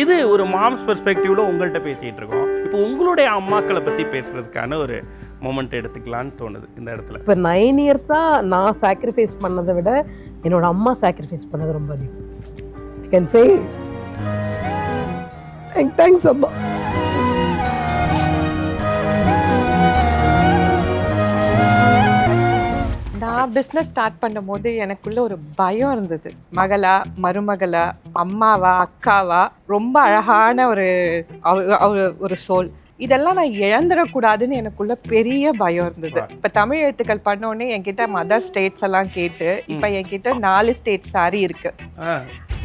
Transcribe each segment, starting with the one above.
இது ஒரு மாம்ஸ் பெர்ஸ்பெக்டிவ்ல உங்கள்கிட்ட பேசிகிட்டு இருக்கோம். இப்போ உங்களுடைய அம்மாக்களை பற்றி பேசுகிறதுக்கான ஒரு மொமெண்ட் எடுத்துக்கலான்னு தோணுது இந்த இடத்துல. இப்போ 9 இயர்ஸாக நான் சாக்ரிஃபைஸ் பண்ணதை விட என்னோட அம்மா சாக்ரிஃபைஸ் பண்ணது ரொம்ப அதிகம். ஐ கேன் சே தேங்க்ஸ் அம்மா. நான் பிஸ்னஸ் ஸ்டார்ட் பண்ணும் போது எனக்குள்ள ஒரு பயம் இருந்தது. மகளா, மருமகளா, அம்மாவா, அக்காவா, ரொம்ப அழகான ஒரு சோல், இதெல்லாம் நான் இழந்துடக்கூடாதுன்னு எனக்குள்ள பெரிய பயம் இருந்தது. இப்போ தமிழ் எழுத்துக்கள் பண்ணோடனே என்கிட்ட மதர் ஸ்டேட்ஸ் எல்லாம் கேட்டு இப்போ என்கிட்ட 4 ஸ்டேட் சாரி இருக்கு.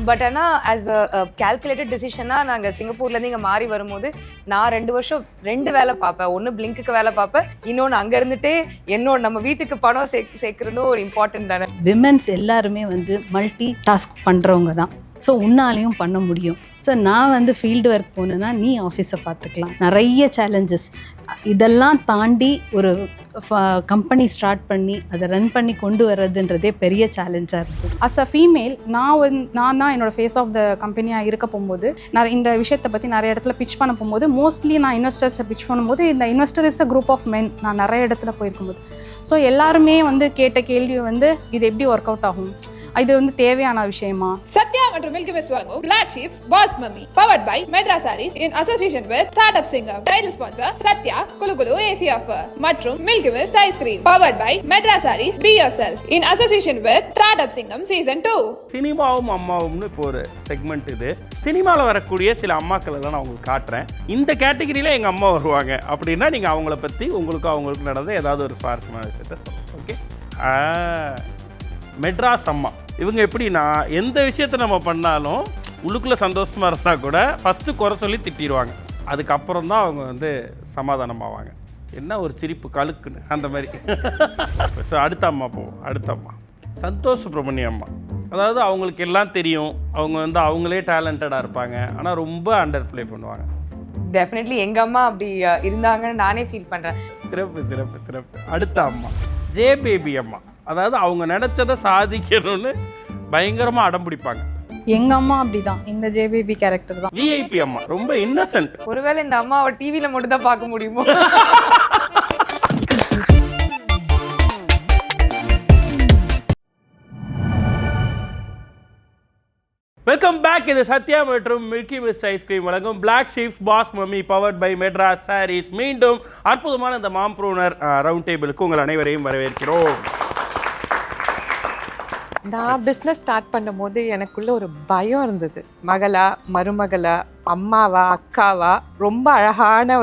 பட் ஆனால் ஆஸ் அ கேல்குலேட்டட் டிசிஷனாக நாங்கள் சிங்கப்பூர்லேருந்து இங்கே மாறி வரும்போது நான் 2 வருஷம் 2 வேலை பார்ப்பேன். ஒன்று பிளிங்க்குக்கு வேலை பார்ப்பேன், இன்னொன்று அங்கே இருந்துட்டு என்னோட நம்ம வீட்டுக்கு பணம் சேர்க்குறதும் ஒரு இம்பார்ட்டன்ட் தானே. விமென்ஸ் எல்லாருமே மல்டி டாஸ்க் பண்ணுறவங்க தான். ஸோ உன்னாலையும் பண்ண முடியும். ஸோ நான் ஃபீல்டு ஒர்க் போனேன்னா நீ ஆஃபீஸை பார்த்துக்கலாம். நிறைய சேலஞ்சஸ் இதெல்லாம் தாண்டி ஒரு கம்பெனி ஸ்டார்ட் பண்ணி அதை ரன் பண்ணி கொண்டு வர்றதுன்றதே பெரிய சேலஞ்சாக இருக்குது. அஸ் அ ஃபீமேல் நான் தான் என்னோடய ஃபேஸ் ஆஃப் த கம்பெனியாக இருக்க போகும்போது இந்த விஷயத்தை பற்றி நிறைய இடத்துல பிச் பண்ண போகும்போது மோஸ்ட்லி நான் இன்வெஸ்டர்ஸை பிச் பண்ணும்போது இந்த investor is a group of men. நான் நிறைய இடத்துல போயிருக்கும்போது ஸோ எல்லாருமே கேட்ட கேள்வி இது எப்படி ஒர்க் அவுட் ஆகும், இது தேவையான விஷயமா? சத்யா மற்றும் மில்கி மிஸ்ட் வழங்கும் Black Sheep Boss Mummy powered by Madras Sarees in association with Startup Singer. Title sponsor Satya Kulukulu AC Offer மற்றும் Milky Mist Ice Cream powered by Madras Sarees Be Yourself in association with Startup Singam Season 2. சினிமாவும் அம்மாவும்னு இப்போ ஒரு segment இது. சினிமாவில் வரக்கூடிய சில அம்மாக்களை தான் நான் உங்களுக்கு காட்டுறேன். இந்த கேட்டகரியில் எங்கள் அம்மா வருவாங்க அப்படின்னா நீங்கள் அவங்கள பற்றி அவங்களுக்கு நடந்த ஏதாவது ஒரு சுவாரஸ்யமான விஷயத்தை சொல்லுங்கள். ஓகே, மெட்ராஸ் அம்மா இவங்க எப்படின்னா எந்த விஷயத்தை நம்ம பண்ணாலும் உள்ளுக்குள்ளே சந்தோஷமாக இருந்தால் கூட ஃபஸ்ட்டு குறை சொல்லி திட்டிடுவாங்க. அதுக்கப்புறம் தான் அவங்க சமாதானமாவாங்க. என்ன ஒரு சிரிப்பு கழுக்குன்னு அந்த மாதிரி. ஸோ அடுத்த அம்மா போவோம். அடுத்த அம்மா சந்தோஷ் சுப்ரமணியம் அம்மா. அதாவது அவங்களுக்கு எல்லாம் தெரியும், அவங்க அவங்களே டேலண்டடாக இருப்பாங்க, ஆனால் ரொம்ப அண்டர் ப்ளே பண்ணுவாங்க. டெஃபினெட்லி எங்கள் அம்மா அப்படி இருந்தாங்கன்னு நானே ஃபீல் பண்ணுறேன். சிறப்பு சிறப்பு சிறப்பு. அடுத்த அம்மா ஜே பேபி அம்மா. அதாவது அவங்க நினச்சதை சாதிக்கணும்னு பயங்கரமாக அடம் பிடிப்பாங்க. எங்கள் அம்மா அப்படிதான், இந்த ஜேபிபி கேரக்டர் தான். விஐபி அம்மா ரொம்ப இன்னசென்ட். ஒருவேளை இந்த அம்மாவை டிவியில் மட்டும் தான் பார்க்க முடியுமோ? Welcome back. இது சத்யா மற்றும் மில்கி மிஸ்ட் ஐஸ்கிரீம் வழங்கும் Black Sheep Boss Mummy powered by Madras Sarees. மீண்டும் அற்புதமான இந்த மாம்ப்ரூனர் ரவுண்ட் டேபிளுக்கு உங்கள் அனைவரையும் வரவேற்கிறோம். நான் பிஸ்னஸ் ஸ்டார்ட் பண்ணும் போது எனக்குள்ள ஒரு பயம் இருந்தது. மகளா, மருமகளா, அம்மாவா, அக்காவா, ரொம்ப அழகான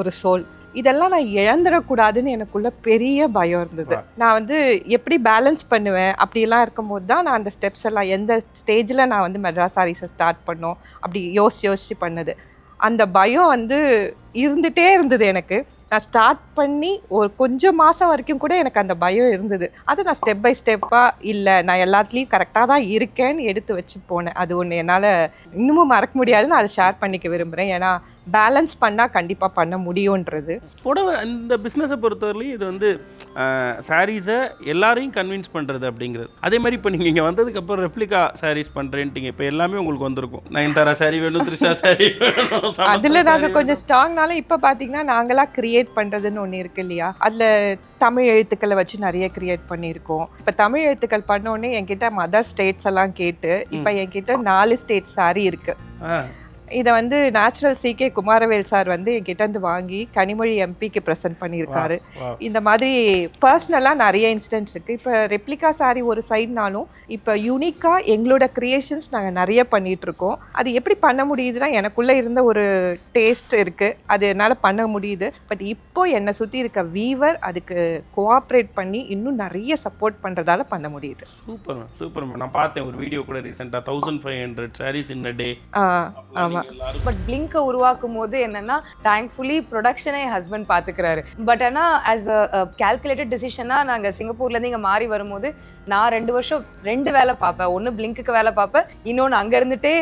ஒரு சோல், இதெல்லாம் நான் இழந்துடக்கூடாதுன்னு எனக்குள்ள பெரிய பயம் இருந்தது. நான் எப்படி பேலன்ஸ் பண்ணுவேன் அப்படிலாம் இருக்கும்போது தான் நான் அந்த ஸ்டெப்ஸ் எல்லாம் எந்த ஸ்டேஜில் நான் மெட்ராஸ் சாரீஸை ஸ்டார்ட் பண்ணோம் அப்படி யோசிச்சு பண்ணது. அந்த பயம் இருந்துகிட்டே இருந்தது எனக்கு. நான் ஸ்டார்ட் பண்ணி ஒரு கொஞ்சம் மாதம் வரைக்கும் கூட எனக்கு அந்த பயம் இருந்தது. அது நான் ஸ்டெப் பை ஸ்டெப்பாக இல்லை நான் எல்லாத்துலேயும் கரெக்டாக தான் இருக்கேன்னு எடுத்து வச்சு போனேன். அது ஒன்று என்னால் இன்னமும் மறக்க முடியாதுன்னு அதை ஷேர் பண்ணிக்க விரும்புகிறேன். ஏன்னா பேலன்ஸ் பண்ணால் கண்டிப்பாக பண்ண முடியுன்றது. புடவை இந்த பிஸ்னஸை பொறுத்தவரையிலையும் இது சாரீஸை எல்லாரையும் கன்வின்ஸ் பண்ணுறது அப்படிங்கிறது. அதே மாதிரி இப்போ நீங்கள் இங்கே வந்ததுக்கப்புறம் ரெப்ளிகா சாரீஸ் பண்ணுறேன்ட்டிங்க. இப்போ எல்லாமே உங்களுக்கு வந்திருக்கும். நயன்தாரா சாரி வேணும், த்ரிஷா சாரி வேணும். அதில் நாங்கள் கொஞ்சம் ஸ்ட்ராங்னால இப்போ பார்த்தீங்கன்னா நாங்களாக கிரியேட் பண்ணுறதுன்னு ஒன்று இருக்கு இல்லையா, அதில் தமிழ் எழுத்துக்களை வச்சு நிறைய கிரியேட் பண்ணியிருக்கோம். இப்போ தமிழ் எழுத்துக்கள் பண்ணோடனே என்கிட்ட மதர் ஸ்டேட்ஸ் எல்லாம் கேட்டு இப்போ என்கிட்ட 4 ஸ்டேட் சாரி இருக்குது. இதை நேச்சுரல் CK குமாரவேல் சார் என்கிட்ட வாங்கி கனிமொழி எம்பிக்கு ப்ரெசென்ட் பண்ணியிருக்காரு. இந்த மாதிரி பர்சனலாக நிறைய இன்சிடென்ட்ஸ் இருக்குது. இப்போ ரெப்ளிகா சாரி ஒரு சைட்னாலும் இப்போ யூனிக்காக எங்களோட க்ரியேஷன்ஸ் நாங்கள் நிறைய பண்ணிகிட்ருக்கோம். அது எப்படி பண்ண முடியுதுன்னா எனக்குள்ளே இருந்த ஒரு டேஸ்ட் இருக்குது, அது என்னால் பண்ண முடியுது. பட் இப்போது என்னை சுற்றி இருக்க வீவர் அதுக்கு கோஆப்ரேட் பண்ணி இன்னும் நிறைய சப்போர்ட் பண்ணுறதால பண்ண முடியுது. Super super. நான் பார்த்தேன் ஒரு வீடியோ கூட ரீசெண்டாக 1500 சாரீஸ் இன் அ டே. ஆமாம். தான். பட் பிளிங்கை உருவாக்கும் போது என்னன்னா தேங்க்ஃபுல்லி ப்ரொடக்ஷனை ஹஸ்பண்ட் பார்த்துக்கிறாரு. பட் ஆனால் ஆஸ் அ கேல்குலேட்டட் டிசிஷனாக நாங்கள் சிங்கப்பூர்லேருந்து இங்கே மாறி வரும்போது நான் 2 வருஷம் 2 வேலை பார்ப்பேன். ஒன்று பிளிங்க்குக்கு வேலை பார்ப்பேன், இன்னொன்று அங்கே இருந்துட்டே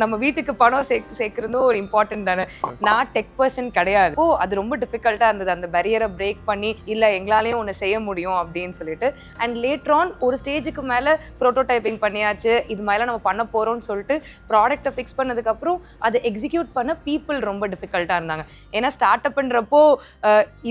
நம்ம வீட்டுக்கு பணம் சேர்க்குறதும் ஒரு இம்பார்ட்டன்ட் தானே. நான் டெக் பர்சன் கிடையாது. அது ரொம்ப டிஃபிகல்ட்டாக இருந்தது அந்த பேரியரை பிரேக் பண்ணி இல்லை எங்களாலேயும் ஒன்று செய்ய முடியும் அப்படின்னு சொல்லிட்டு. அண்ட் லேட்டர் ஆன் ஒரு ஸ்டேஜுக்கு மேலே ப்ரோட்டோடைப்பிங் பண்ணியாச்சு, இது மாதிரிலாம் நம்ம பண்ண போகிறோம்னு சொல்லிட்டு ப்ராடக்ட்டை ஃபிக்ஸ் பண்ணதுக்கப்புறம் அதை எக்ஸிக்யூட் பண்ண பீப்புள் ரொம்ப டிஃபிகல்ட்டாக இருந்தாங்க. ஏன்னா ஸ்டார்ட் அப்ன்றப்போ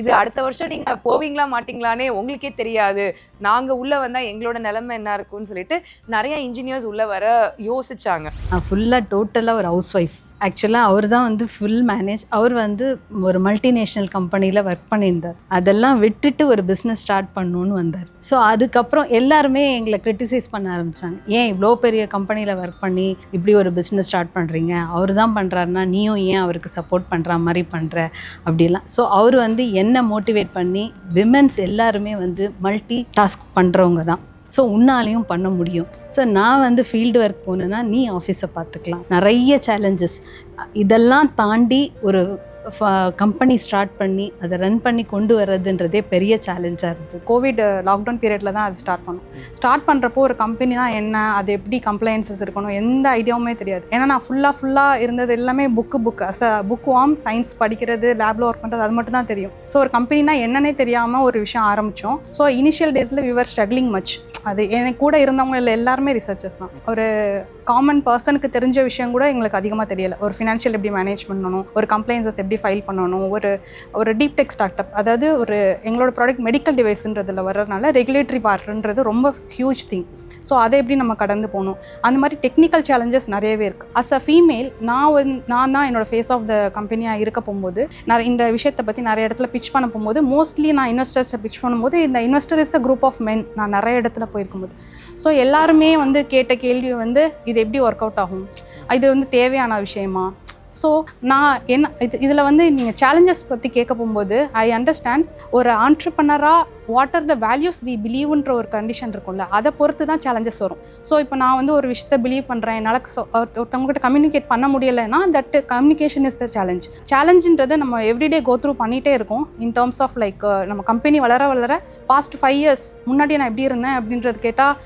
இது அடுத்த வருஷம் நீங்கள் போவீங்களா மாட்டிங்களானே உங்களுக்கே தெரியாது, நாங்கள் உள்ளே வந்தால் எங்களோட நிலைமை என்ன இருக்கும்னு சொல்லிட்டு நிறைய இன்ஜினியர்ஸ் உள்ளே வர யோசிச்சாங்க. நான் ஃபுல்லாக டோட்டலாக ஒரு ஹவுஸ் ஒய்ஃப். ஆக்சுவலாக அவர் தான் வந்து ஃபுல் மேனேஜ். அவர் வந்து ஒரு மல்டிநேஷ்னல் கம்பெனியில் ஒர்க் பண்ணியிருந்தார். அதெல்லாம் விட்டுட்டு ஒரு பிஸ்னஸ் ஸ்டார்ட் பண்ணணுன்னு வந்தார். ஸோ அதுக்கப்புறம் எல்லாருமே எங்களை கிரிட்டிசைஸ் பண்ண ஆரம்பித்தாங்க. ஏன் இவ்வளோ பெரிய கம்பெனியில் ஒர்க் பண்ணி இப்படி ஒரு பிஸ்னஸ் ஸ்டார்ட் பண்ணுறீங்க, அவர் தான் பண்ணுறாருன்னா நீயும் ஏன் அவருக்கு சப்போர்ட் பண்ணுற மாதிரி பண்ணுற அப்படிலாம். ஸோ அவர் வந்து என்னை மோட்டிவேட் பண்ணி விமென்ஸ் எல்லாருமே வந்து மல்டி டாஸ்க் பண்ணுறவங்க தான், ஸோ உன்னாலையும் பண்ண முடியும். ஸோ நான் வந்து ஃபீல்டு ஒர்க் போனேன்னா நீ ஆஃபீஸை பார்த்துக்கலாம். நிறைய சேலஞ்சஸ் இதெல்லாம் தாண்டி ஒரு கம்பெனி ஸ்டார்ட் பண்ணி அதை ரன் பண்ணி கொண்டு வர்றதுன்றதே பெரிய சேலஞ்சாக இருந்தது. கோவிட் லாக்டவுன் பீரியடில் தான் அது ஸ்டார்ட் பண்ணோம். ஸ்டார்ட் பண்ணுறப்போ ஒரு கம்பெனினா என்ன, அது எப்படி கம்ப்ளைன்சஸ் இருக்கணும், எந்த ஐடியாவுமே தெரியாது. ஏன்னா நான் ஃபுல்லாக இருந்தது எல்லாமே புக்கு புக் வார்ம் சயின்ஸ் படிக்கிறது, லேபில் ஒர்க் பண்ணுறது, அது மட்டும் தான் தெரியும். ஸோ ஒரு கம்பெனினா என்னன்னே தெரியாமல் ஒரு விஷயம் ஆரம்பித்தோம். ஸோ இனிஷியல் டேஸில் வி வர் ஸ்ட்ரகிளிங் மச். அது எனக்கு கூட இருந்தவங்க எல்லாருமே ரிசர்ச்சர்ஸ் தான். ஒரு காமன் பர்சனுக்கு தெரிஞ்ச விஷயம் கூட எங்களுக்கு அதிகமாக தெரியலை. ஒரு ஃபினான்ஷியல் எப்படி மேனேஜ் பண்ணணும், ஒரு கம்ப்ளைன்சஸ் எப்படி ஃபைல் பண்ணணும், ஒரு டீப் டெக் ஸ்டார்ட் அப், அதாவது ஒரு எங்களோட ப்ராடக்ட் மெடிக்கல் டிவைஸ்ன்றதில் வர்றதுனால ரெகுலேட்டரி பார்ட்ன்றது ரொம்ப ஹியூஜ் திங். ஸோ அதை எப்படி நம்ம கடந்து போகணும், அந்த மாதிரி டெக்னிக்கல் சேலஞ்சஸ் நிறையவே இருக்குது. அஸ் அ ஃபீமேல் நான் தான் என்னோட ஃபேஸ் ஆஃப் த கம்பெனியாக இருக்க போகும்போது நான் இந்த விஷயத்தை பற்றி நிறைய இடத்துல பிச் பண்ண போகும்போது மோஸ்ட்லி நான் இன்வெஸ்டர்ஸை பிச் பண்ணும்போது இந்த investor is a group of men. நான் நிறைய இடத்துல போயிருக்கும்போது ஸோ எல்லாருமே வந்து கேட்ட கேள்வி வந்து இது எப்படி ஒர்க் அவுட் ஆகும், இது வந்து தேவையான விஷயமா. ஸோ நான் இதில் வந்து நீங்கள் சேலஞ்சஸ் பற்றி கேட்க போகும்போது ஐ அண்டர்ஸ்டாண்ட் ஒரு ஆண்டர்ப்ரனராக what are the values we பிலீவ்ன்ற ஒரு கண்டிஷன் இருக்கும்ல, அதை பொறுத்து தான் சேலஞ்சஸ் வரும். ஸோ இப்போ நான் வந்து ஒரு விஷயத்தை பிலீவ் பண்ணுறேன், என்னால் ஒருத்தவங்ககிட்ட கம்யூனிகேட் பண்ண முடியலைன்னா தட் கம்யூனிகேஷன் இஸ் த சேலஞ்சுன்றது நம்ம எவ்ரிடே கோ த்ரூ பண்ணிகிட்டே இருக்கோம். இன் டேர்ம்ஸ் ஆஃப் லைக் நம்ம கம்பெனி வளர பாஸ்ட் 5 years முன்னாடி நான் எப்படி இருந்தேன் அப்படின்றது கேட்டால்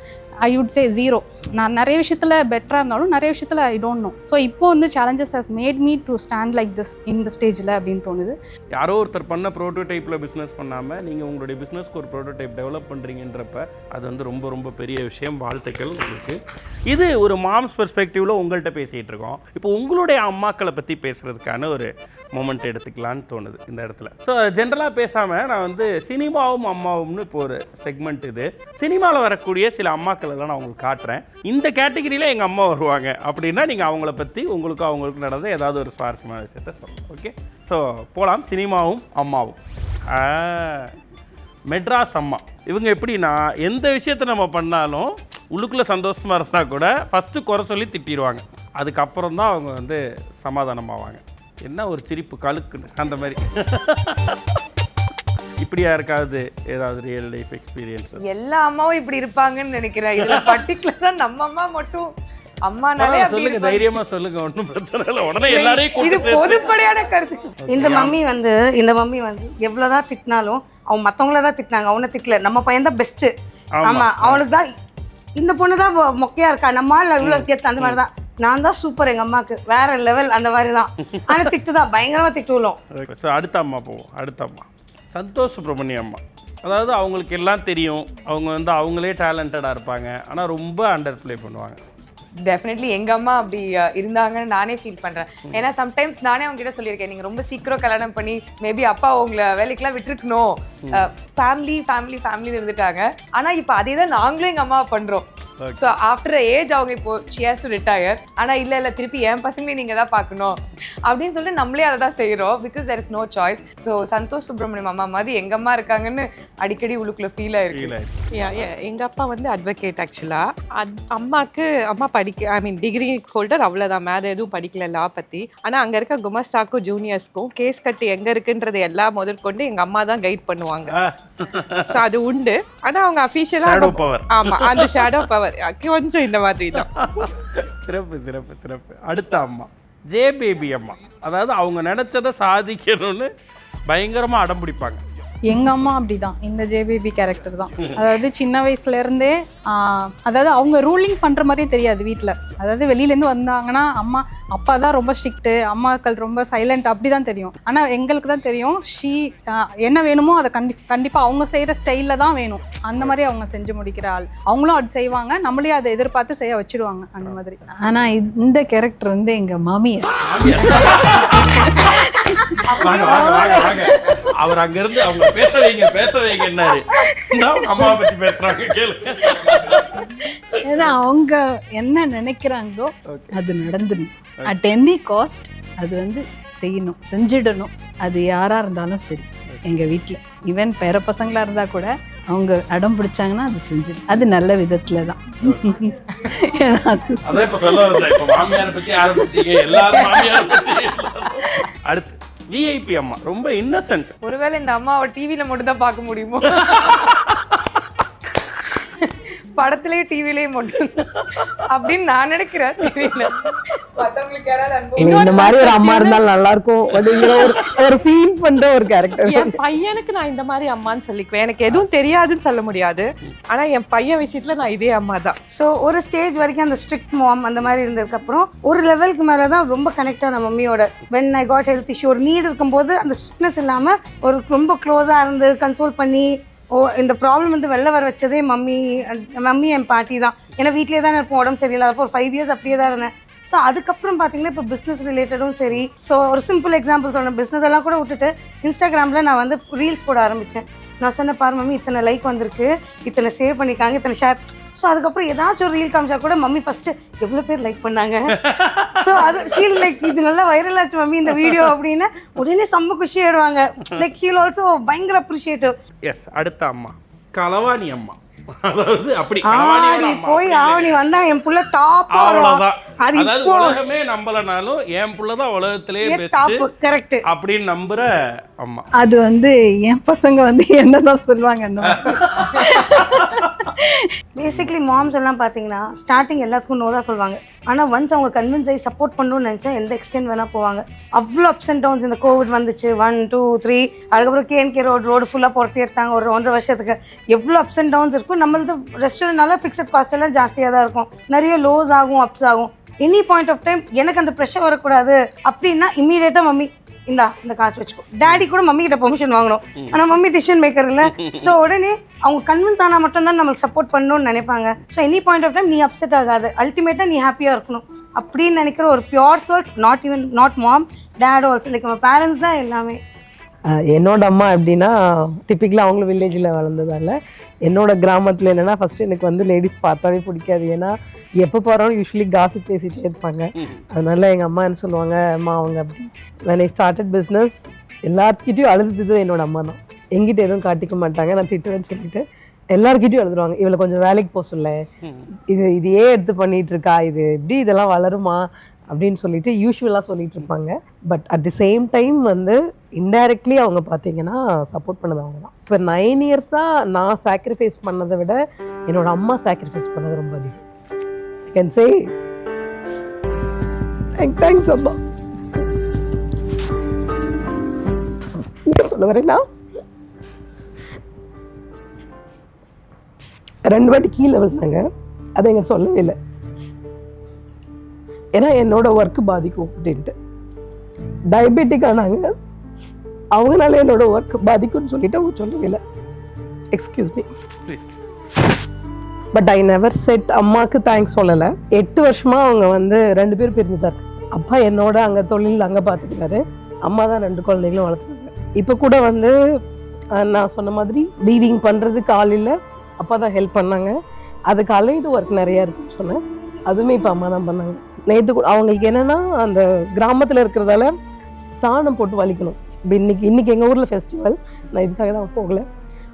ஐ வுட் சே 0. நான் நிறைய விஷயத்தில் பெட்டராக இருந்தாலும் நிறைய விஷயத்தில் ஐ டோன்ட் நோ. ஸோ இப்போ வந்து challenges has made me to stand like this இந்த ஸ்டேஜில் அப்படின்னு தோணுது. யாரோ ஒருத்தர் பண்ண ப்ரோட்டோடைப்பில் பிஸ்னஸ் பண்ணாமல் நீங்கள் உங்களுடைய பிஸ்னஸ்க்கு ஒரு ப்ரோட்டோடைப் டெவலப் பண்ணுறீங்கன்றப்ப அது வந்து ரொம்ப ரொம்ப பெரிய விஷயம். வாழ்த்துக்கள் உங்களுக்கு. இது ஒரு மாம்ஸ் பெர்ஸ்பெக்டிவில் உங்கள்கிட்ட பேசிகிட்டு இருக்கோம். இப்போ உங்களுடைய அம்மாக்களை பற்றி பேசுகிறதுக்கான ஒரு மொமெண்ட் எடுத்துக்கலான்னு தோணுது இந்த இடத்துல. ஸோ ஜென்ரலாக பேசாமல் நான் வந்து சினிமாவும் அம்மாவும்னு இப்போ ஒரு செக்மெண்ட், இது சினிமாவில் வரக்கூடிய சில அம்மாக்கள் எல்லாம் நான் உங்களுக்கு காட்டுறேன். இந்த கேட்டகரியில் எங்கள் அம்மா வருவாங்க அப்படின்னா நீங்கள் அவங்கள பற்றி அவங்களுக்கு நடந்த ஏதாவது ஒரு சுவாரஸ்யமான விஷயத்தை சொல்லலாம். ஓகே, ஸோ போகலாம். சினிமாவும் அம்மாவும். மெட்ராஸ் அம்மா இவங்க எப்படின்னா எந்த விஷயத்தை நம்ம பண்ணாலும் உள்ளுக்குள்ளே சந்தோஷமாக இருந்தால் கூட ஃபஸ்ட்டு குறை சொல்லி திட்டிடுவாங்க, அதுக்கப்புறம் தான் அவங்க வந்து சமாதானமாவாங்க. என்ன ஒரு சிரிப்பு கழுக்குன்னு அந்த மாதிரி. இப்படியா இருக்காது ஏதாவது ரியல் லைஃப் எக்ஸ்பீரியன்ஸ்? எல்லா அம்மாவும் இப்படி இருப்பாங்கன்னு நினைக்கிறேன். இதுல பர்టిక్యులரா நம்ம அம்மா மட்டும் அம்மானாலே சொல்லுங்க, தைரியமா சொல்லுங்க, ஒன்றும் பிரச்சனை இல்லை. உடனே எல்லாரையும் இது பொதுப்படையான கருத்து. இந்த மம்மி வந்து எவ்வளோதான் திட்டினாலும் அவங்க மற்றவங்கள தான் திட்டினாங்க, அவனை திட்டல. நம்ம பையன் தான் பெஸ்ட்டு. ஆமா, அவனுக்கு தான் இந்த பொண்ணு தான் மொக்கையா இருக்கா, நம்ம இவ்வளோ கேத்து அந்த மாதிரி தான். நான் தான் சூப்பர், எங்க அம்மாவுக்கு வேற லெவல் அந்த மாதிரி தான். ஆனால் திட்டு தான் பயங்கரமா திட்டுவோம். அடுத்த அம்மா போவோம். அடுத்த அம்மா சந்தோஷ் சுப்ரமணியம் அம்மா. அதாவது அவங்களுக்கு எல்லாம் தெரியும், அவங்க வந்து அவங்களே டேலண்டடாக இருப்பாங்க, ஆனால் ரொம்ப அண்டர் ப்ளே பண்ணுவாங்க. டெஃபினெட்லி எங்கள் அம்மா அப்படி இருந்தாங்கன்னு நானே ஃபீல் பண்ணுறேன். ஏன்னா சம்டைம்ஸ் நானே அவங்ககிட்ட சொல்லியிருக்கேன், நீங்கள் ரொம்ப சீக்கிரம் கல்யாணம் பண்ணி மேபி அப்பா உங்களை வேலைக்கெலாம் விட்டுருக்கணும், ஃபேமிலின்னு இருந்துட்டாங்க. ஆனால் இப்போ அதே தான் நாங்களும் எங்கள் அம்மாவை பண்ணுறோம். ஸோ ஆஃப்டர் ஏஜ் அவங்க இப்போ ஷி ஹேஸ் டு ரிட்டையர். ஆனால் இல்லை திருப்பி என் பசங்களையும் நீங்கள் தான் பார்க்கணும் அப்படின்னு சொல்லிட்டு நம்மளே அதை தான் செய்கிறோம். Because there is no choice. So Santhosh Subramaniam அம்மா மாதிரி எங்கள் அம்மா இருக்காங்கன்னு அடிக்கடி உள்ளுக்குள்ள ஃபீல் ஆயிருக்கு. எங்கள் அப்பா வந்து அட்வொகேட். ஆக்சுவலாக அம்மா டிகிரி ஹோல்டர், அவ்வளோதான், மேலே எதுவும் படிக்கல லா பற்றி. ஆனால் அங்கே இருக்க குமஸ்தாக்கும் ஜூனியர்ஸ்க்கும் கேஸ் கட்டு எங்கே இருக்குன்றது எல்லாம் முதற்கொண்டு எங்கள் அம்மா தான் கைட் பண்ணுவாங்க. ஸோ அது உண்டு. ஆனால் அவங்க அஃபீஷியலாக ஆமாம், அந்த ஷேடோ பவர் கொஞ்சம் இந்த மாதிரி தான். சிறப்பு. அடுத்த அம்மா ஜே பேபி அம்மா, அதாவது அவங்க நினச்சதை சாதிக்கணும்னு பயங்கரமாக அடம் பிடிப்பாங்க. எங்கள் அம்மா அப்படி தான், இந்த ஜேபிபி கேரக்டர் தான். அதாவது சின்ன வயசுலேருந்தே அதாவது அவங்க ரூலிங் பண்ணுற மாதிரியே தெரியாது வீட்டில். அதாவது வெளியிலேருந்து வந்தாங்கன்னா அப்பா தான் ரொம்ப ஸ்ட்ரிக்ட்டு, அம்மாக்கள் ரொம்ப சைலண்ட், அப்படி தான் தெரியும். ஆனால் எங்களுக்கு தான் தெரியும் என்ன வேணுமோ அதை கண்டிப்பாக அவங்க செய்கிற ஸ்டைலில் தான் வேணும், அந்த மாதிரி அவங்க செஞ்சு முடிக்கிற ஆள். அவங்களும் அது செய்வாங்க, நம்மளே அதை எதிர்பார்த்து செய்ய வச்சுடுவாங்க அந்த மாதிரி. ஆனால் இந்த கேரக்டர் வந்து எங்கள் மாமியார். அவர் அங்கிருந்து அவங்க பேச வைங்க என்னாரு, அம்மாவை பத்தி பேசுறாங்க கேளுங்க. ஏன்னா அவங்க என்ன நினைக்கிறாங்களோ அது நடந்துடும். அட் எனி காஸ்ட் அது வந்து செய்யணும், செஞ்சிடணும். அது யாரா இருந்தாலும் சரி. எங்க வீட்டில் ஈவன் பேர பசங்களா இருந்தா கூட அவங்க அடம் பிடிச்சாங்கன்னா அது செஞ்சிடும். அது நல்ல விதத்துல தான். அடுத்து விஐபி அம்மா, ரொம்ப இன்னசென்ட். ஒருவேளை இந்த அம்மாவை டிவியில மட்டும் தான் பார்க்க முடியுமோ, படத்திலேயே டிவிலேயே மட்டும் அப்படின்னு நான் நினைக்கிறேன். தெரியல, மத்தவங்களுக்கு யாராவது இந்த மாதிரி ஒரு அம்மா இருந்தாலும் நல்லா இருக்கும் அப்படிங்கிற ஒரு ஃபீல் பண்ற ஒரு கேரக்டர். என் பையனுக்கு நான் இந்த மாதிரி அம்மான்னு சொல்லிக்குவேன். எனக்கு எதுவும் தெரியாதுன்னு சொல்ல முடியாது, ஆனா என் பையன் விஷயத்துல நான் இதே அம்மா தான். ஸோ ஒரு ஸ்டேஜ் வரைக்கும் அந்த ஸ்ட்ரிக்ட் மாம் அந்த மாதிரி இருந்ததுக்கப்புறம் ஒரு லெவலுக்கு மேலே தான் ரொம்ப கனெக்டாக நம்ம மம்மியோட when I got health issue ஒரு நீட் இருக்கும்போது அந்த ஸ்ட்ரிக்ட்னஸ் இல்லாமல் ஒரு ரொம்ப க்ளோஸாக இருந்து கன்சோல் பண்ணி இந்த ப்ராப்ளம் வந்து வெளில வர வச்சதே மம்மி என் பாட்டி தான். ஏன்னா வீட்டிலே தான் இருப்போம், உடம்பு சரியில்லாதப்போ ஒரு 5 years அப்படியே தான் இருந்தேன். ஸோ அதுக்கப்புறம் பார்த்தீங்கன்னா இப்போ பிஸ்னஸ் ரிலேட்டடும் சரி. ஸோ ஒரு சிம்பிள் எக்ஸாம்பிள் சொன்னேன், பிஸ்னஸ் எல்லாம் கூட விட்டுட்டு இன்ஸ்டாகிராமில் நான் வந்து ரீல்ஸ் போட ஆரம்பித்தேன். நான் சொன்னேன், பாரு மம்மி இத்தனை லைக் வந்திருக்கு, இத்தனை சேவ் பண்ணிக்காங்க, இத்தனை ஷேர். ஸோ அதுக்கப்புறம் ஏதாச்சும் ஒரு ரீல் காமிச்சா கூட மம்மி ஃபஸ்ட்டு எவ்வளோ பேர் லைக் பண்ணாங்க, ஸோ அது ஷீல் லைக் இது நல்லா வைரல் ஆச்சு மம்மி இந்த வீடியோ அப்படின்னு உடனே செம்ம குஷி ஆயிடுவாங்க. லைக் ஷீல் ஆல்சோ பயங்கர அப்ரிஷியேட்டிவ். எஸ், அடுத்த அம்மா களவாணி அம்மா. அதாவது அப்படி போய் ஆவணி வந்தா என் புள்ள டாப். அது உலகமே நம்பலனாலும் என் புள்ள தான் உலகத்திலேயே பெஸ்ட் கரெக்ட் அப்படின்னு நம்புற அம்மா. அது வந்து என் பசங்க வந்து என்னதான் சொல்லுவாங்க. பேசிக்லி மாம்ஸ் எல்லாம் பார்த்தீங்கன்னா ஸ்டார்டிங் எல்லாத்துக்கும் நோ தான் சொல்லுவாங்க. ஆனால் ஒன்ஸ் அவங்க கன்வின்ஸ் ஆகி சப்போர்ட் பண்ணணும்னு நினச்சா எந்த எக்ஸ்டென்ட் வேணால் போவாங்க. அவ்வளோ அப்ஸ் அண்ட் டவுன்ஸ். இந்த கோவிட் வந்துச்சு 1, 2, 3, அதுக்கப்புறம் KNK ரோடு ஃபுல்லாக போட்டு எடுத்தாங்க ஒரு 1.5 வருஷத்துக்கு. எவ்வளோ அப்ஸ் அண்ட் டவுன்ஸ் இருக்கும். நம்மளது ரெஸ்டாரண்ட்னால ஃபிக்ஸட் காஸ்ட் எல்லாம் ஜாஸ்தியாக தான் இருக்கும். நிறைய லோஸ் ஆகும், அப்ஸ் ஆகும். எனி பாயிண்ட் ஆஃப் டைம் எனக்கு அந்த ப்ரெஷர் வரக்கூடாது அப்படின்னா இம்மீடியட்டாக மம்மி இந்த காசு வச்சுக்கோ. டேடி கூட மம்மி கிட்ட பெர்மிஷன் வாங்கணும், ஆனால் மம்மி டிசிஷன் மேக்கர் இல்லை. ஸோ உடனே அவங்க கன்வின்ஸ் ஆனால் மட்டும்தான் நம்மளுக்கு சப்போர்ட் பண்ணணும்னு நினைப்பாங்க. So any point of time நீ அப்செட் ஆகாது, அல்டிமேட்டாக நீ ஹாப்பியாக இருக்கணும் அப்படின்னு நினைக்கிற ஒரு pure souls. Not mom, dad also. Like நம்ம பேரண்ட்ஸ் தான் எல்லாமே. என்னோட அம்மா எப்படின்னா டிப்பிக்கலாக அவங்களும் வில்லேஜில் வளர்ந்ததால என்னோட கிராமத்தில் என்னென்னா ஃபஸ்ட்டு எனக்கு வந்து லேடிஸ் பார்த்தாவே பிடிக்காது. ஏன்னா எப்போ போகிறாலும் யூஸ்வலி காசிப் பேசிகிட்டே இருப்பாங்க. அதனால எங்கள் அம்மா என்ன சொல்லுவாங்க, அம்மா அவங்க அப்படி when I started பிஸ்னஸ் எல்லாத்துக்கிட்டையும் அழுதுது என்னோட அம்மா தான். எங்கிட்ட எதுவும் காட்டிக்க மாட்டாங்க, நான் திட்டுவேன்னு சொல்லிட்டு எல்லாருக்கிட்டையும் எழுதுருவாங்க. இவளை கொஞ்சம் வேலைக்கு போக சொல்ல, இதையே எடுத்து பண்ணிகிட்டு இருக்கா, இது எப்படி இதெல்லாம் வளருமா அப்படின்னு சொல்லிட்டு யூஸ்வலாக சொல்லிட்டு இருப்பாங்க. But at the same time வந்து இன்டைரக்ட்லி அவங்க பார்த்தீங்கன்னா சப்போர்ட் பண்ணது அவங்க தான். இப்போ 9 இயர்ஸாக நான் சாக்ரிஃபைஸ் பண்ணதை விட என்னோட அம்மா சாக்ரிஃபைஸ் பண்ணது ரொம்ப அதிகம். ஐ கேன் சே தேங்க்ஸ் அம்மா. சொல்ல வரேன்னா 2 வாட்டி கீழே விழுந்தாங்க, அதை எங்க சொல்லவே இல்லை. ஏன்னா என்னோட ஒர்க்கு பாதிக்கும் அப்படின்ட்டு. டயபெட்டிக் ஆனாங்க, அவங்களால என்னோட ஒர்க் பாதிக்கும்னு சொல்லிட்டு அவங்க சொல்லவே இல்லை. Excuse me, but I never set அம்மாவுக்கு தேங்க்ஸ் சொல்லலை. 8 வருஷமா அவங்க வந்து 2 பேர் பிரிஞ்சுதான். அப்பா என்னோட அங்கே தொழில் அங்கே பார்த்துக்கிட்டாரு, அம்மா தான் 2 குழந்தைங்களும் வளர்த்துனாங்க. இப்போ கூட வந்து நான் சொன்ன மாதிரி வீவிங் பண்ணுறதுக்கு ஆள் இல்லை, அப்பா தான் ஹெல்ப் பண்ணாங்க. அதுக்கு அலைடு ஒர்க் நிறையா இருக்குன்னு சொன்னேன், அதுவுமே இப்போ அம்மா தான் பண்ணாங்க. நேற்று கூட அவங்களுக்கு என்னென்னா அந்த கிராமத்தில் இருக்கிறதால சாணம் போட்டு வலிக்கணும். இப்போ இன்னைக்கு எங்கள் ஊரில் ஃபெஸ்டிவல், நான் இதுக்காக தான் போகலை.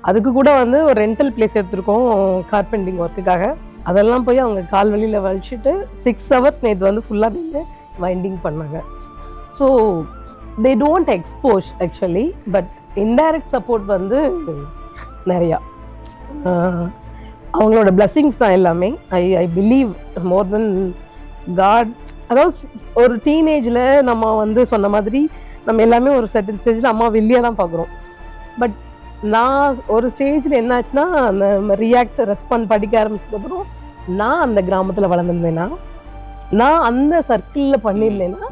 அதுக்கு கூட வந்து ஒரு ரெண்டல் பிளேஸ் எடுத்திருக்கோம் கார்பெண்டிங் ஒர்க்குக்காக. அதெல்லாம் போய் அவங்க கால் வலியில் வலிச்சுட்டு 6 hours நேற்று வந்து ஃபுல்லாக நின்று வைண்டிங் பண்ணாங்க. So they don't expose actually, but indirect support வந்து நிறையா. அவங்களோட பிளெஸிங்ஸ் தான் எல்லாமே. I believe more then God அதாவது ஒரு டீனேஜில் நம்ம வந்து சொன்ன மாதிரி நம்ம எல்லாமே ஒரு சர்டன் ஸ்டேஜில் அம்மா வெளியே தான் பார்க்குறோம். பட் நான் ஒரு ஸ்டேஜில் என்ன ஆச்சுன்னா அந்த ரியாக்ட் ரெஸ்பாண்ட் படிக்க ஆரம்பிச்சதுக்கப்புறம் நான் அந்த கிராமத்தில் வளர்ந்துருந்தேன்னா, நான் அந்த சர்க்கிளில் பண்ணியிருந்தேன்னா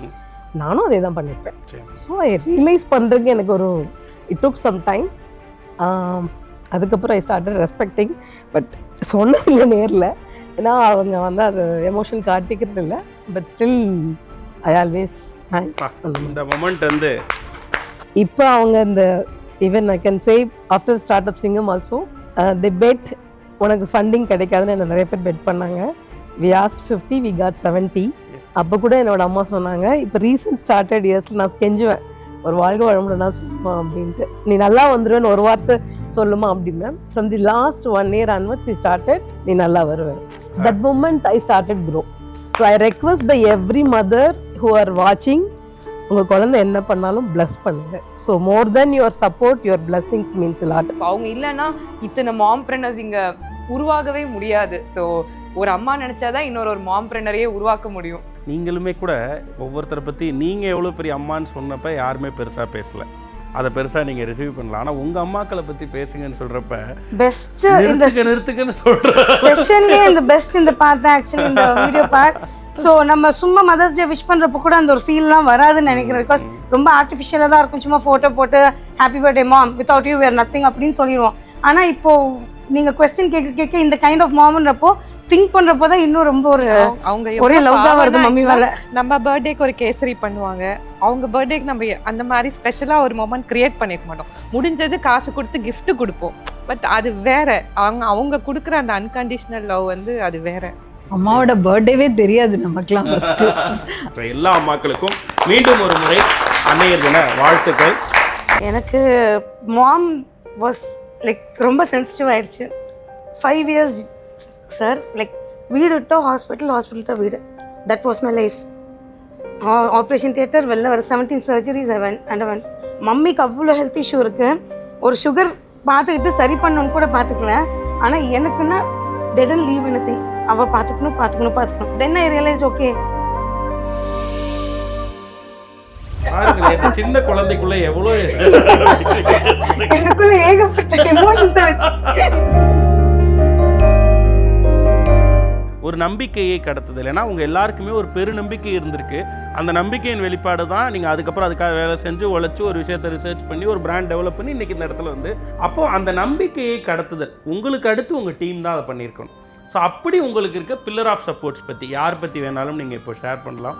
நானும் அதே தான் பண்ணியிருப்பேன். ஸோ ஐ ரியலைஸ் பண்ணுறதுக்கு எனக்கு ஒரு இட் டுக் சம் டைம். அதுக்கப்புறம் ஐ ஸ்டார்டட் ரெஸ்பெக்டிங். பட் சொன்னதில்லை நேரில், ஏன்னா அவங்க வந்து அது எமோஷன் காட்டிக்கிறது இல்லை. But still I always thanks. இந்த மொமெண்ட் வந்து இப்போ அவங்க இந்த even I can say after start up சிங்கம் ஆல்சோ தி பெட் உனக்கு ஃபண்டிங் கிடைக்காதுன்னு என்ன நிறைய பேர் பெட் பண்ணாங்க. We asked 50, we got 70. அப்போ கூட என்னோட அம்மா சொன்னாங்க, இப்போ ரீசன்ட் ஸ்டார்டட் இயர்ஸில் நான் கெஞ்சுவேன், ஒரு வாழ்க்கை வளமுடன் சொல்லுமா அப்படின்ட்டு, நீ நல்லா வந்துடுவேன்னு ஒரு வார்த்தை சொல்லுமா அப்படின்னா. From the last 1 year onwards he started, நீ நல்லா வருவேன். That moment I started grow. So I request the every mother who are வாட்சிங், உங்கள் குழந்தை என்ன பண்ணாலும் பிளஸ் பண்ணுங்க. So more than your support, your blessings means a lot. அவங்க இல்லைன்னா இத்தனை மாம்ப்ரெனர்ஸ் இங்கே உருவாகவே முடியாது. ஸோ ஒரு அம்மா நினச்சாதான் இன்னொரு மாம்ப்ரெனரையே உருவாக்க முடியும். நீங்களுமே கூட ஒவ்வொருத்தரை பற்றி நீங்கள் எவ்வளோ பெரிய அம்மான்னு சொன்னப்போ யாருமே பெருசாக பேசலை, அதை பெருசாக நீங்கள் ரிசீவ் பண்ணலாம். ஆனால் உங்கள் அம்மாக்களை பற்றி பேசுங்கன்னு சொல்கிறப்ப பெஸ்ட் நிறுத்துக்குன்னு சொல்கிறேன். செஷன்லேயே இந்த பெஸ்ட் இந்த பார்ட் தான் ஆக்சுவலி இந்த வீடியோ பார்ட். ஸோ நம்ம சும்மா மதர்ஸ் டே விஷ் பண்ணுறப்போ கூட அந்த ஒரு ஃபீல்லாம் வராதுன்னு நினைக்கிறேன். பிகாஸ் ரொம்ப ஆர்டிஃபிஷியலாக தான் இருக்கும். சும்மா ஃபோட்டோ போட்டு happy birthday mom without you we're nothing அப்படின்னு சொல்லிடுவோம். ஆனால் இப்போது நீங்கள் கொஸ்டின் கேட்க இந்த கைண்ட் ஆஃப் மாம்ன்றப்போ திங்க் பண்றப்போ தான் இன்னும் ரொம்ப ஒரு அவங்க ஒரே லவ்ஸா வருது மம்மி மேல. நம்ம பர்த்டேக்கு ஒரு கேசரி பண்ணுவாங்க, அவங்க பர்த்டேக்கு நம்ம அந்த மாதிரி ஸ்பெஷலாக ஒரு மொமெண்ட் கிரியேட் பண்ணிக்க மாட்டோம். முடிஞ்சது காசு கொடுத்து gift கொடுப்போம். பட் அது வேற, அவங்க கொடுக்குற அந்த அன்கண்டிஷனல் லவ் வந்து அது வேற. அம்மாவோட பர்த்டேவே தெரியாது நமக்குலாம் ஃபர்ஸ்ட். எல்லா அம்மாக்களுக்கும் மீண்டும் ஒரு முறை அன்னையர் தின வாழ்த்துக்கள். எனக்கு மாம் வாஸ் லைக் ரொம்ப சென்சிட்டிவ் ஆயிடுச்சு. 5 years சார், லைக் வீடு விட்டோ ஹாஸ்பிட்டல், ஹாஸ்பிட்டல் தான் வீடு. That was my life. Operation theatre, வெளில வர 17 surgeries I went and I went. மம்மிக்கு அவ்வளோ ஹெல்த் இஷ்யூ இருக்குது. ஒரு சுகர் பார்த்துக்கிட்டு சரி பண்ணணும்னு கூட பார்த்துக்கல. ஆனால் எனக்குன்னா didn't leave anything. அவள் பார்த்துக்கணும். தென் ஐ ரியலைஸ் ஓகே, சின்ன குழந்தைக்குள்ள எவ்வளோ எனக்குள்ள ஏகப்பட்ட எமோஷன்ஸை வச்சு ஒரு நம்பிக்கையை கடத்துதல். ஏன்னா உங்கள் எல்லாருக்குமே ஒரு பெரு நம்பிக்கை இருந்திருக்கு. அந்த நம்பிக்கையின் வெளிப்பாடு தான் நீங்கள் அதுக்கப்புறம் அதுக்காக வேலை செஞ்சு உழைச்சி ஒரு விஷயத்தை ரிசர்ச் பண்ணி ஒரு பிராண்ட் டெவலப் பண்ணி இன்றைக்கி இந்த இடத்துல வந்து அப்போது அந்த நம்பிக்கையை கடத்துதல் உங்களுக்கு அடுத்து உங்கள் டீம் தான் அதை பண்ணியிருக்கணும். ஸோ அப்படி உங்களுக்கு இருக்க பில்லர் ஆஃப் சப்போர்ட்ஸ் பற்றி யார் பற்றி வேணாலும் நீங்கள் இப்போ ஷேர் பண்ணலாம்.